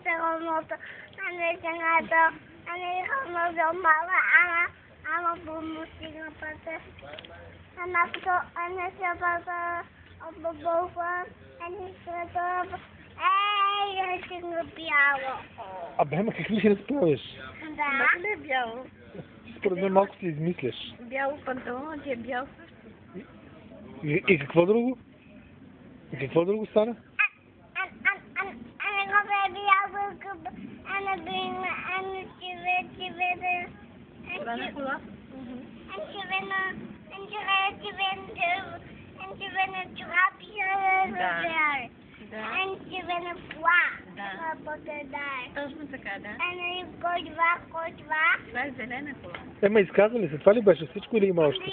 се ромото, а не жената, а не ромото мала, ама помощи на пътя. А не се пътя, обобова, а не се това. Я си бяло. Ама какви ще разправиш? Да. Не е бяло. Според мен малко си измисляш. Бяло панталон, ти е бял също. И какво друго? И какво друго стана? Зелена кола? Точно така, да. Това е зелена кола. Ема изказа ли се? Това ли беше всичко или има още?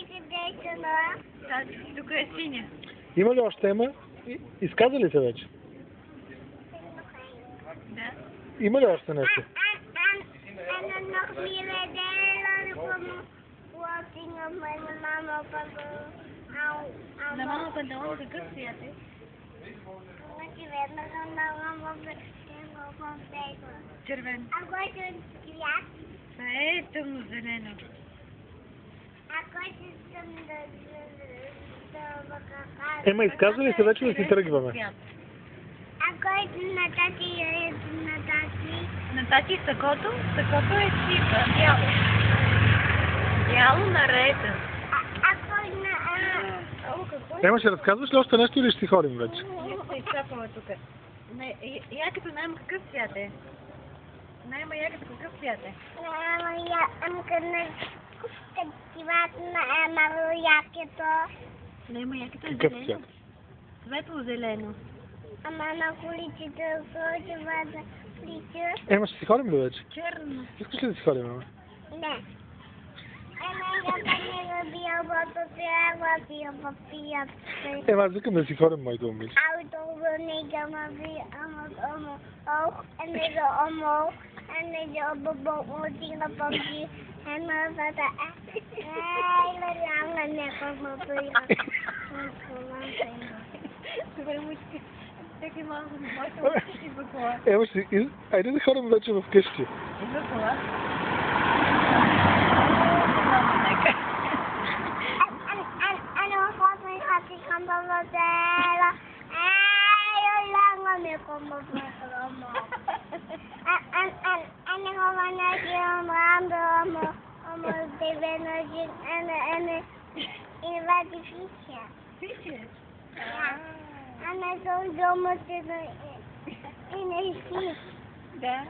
Тук е синя. Има ли още ема? Изказа ли се вече? Да. Има ли още нещо? На мама панталон какъв цвят е? Червен. Това е тъмно-зелено. Ема изказа ли се вече да си тръгваме? На тати сакото? Сакото е сива, бяло. Бяло наред. Ема ще разказваш ли още нещо или ще си ходим вече? Не изчакваме тук. Якето найма какъв цвят е? Найма якето какъв цвят е? Найма якето е Какъв зелено. цвят? Светло-зелено. Ама на количето, да плича. Ема ще си ходим ли вече? Черно. Искаш ли да си ходим, ама? Не. Ема аз викам да си ходим, моите умили. Добре, мучки. Всеки малко моята мучки за кола. Ема айде да ходим вече в къщи. И за кола. Да.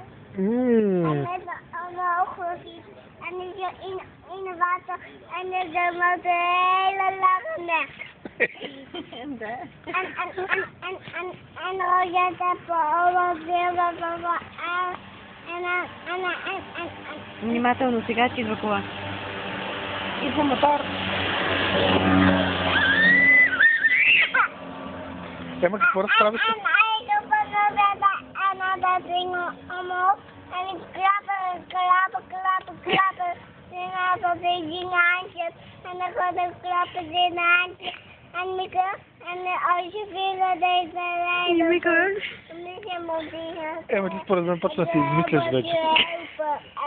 Внимателно, сега ще идва кола. Идва мотор. Ема какво разправиш? Ема ти според мен почна да си измисляш вече.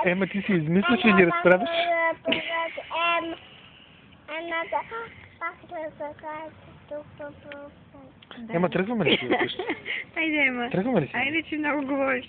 Ема ти си измисляш и ги разправиш. Ема тръгваме ли си? Айде, ема. Тръгваме ли си? Айде, че много говориш.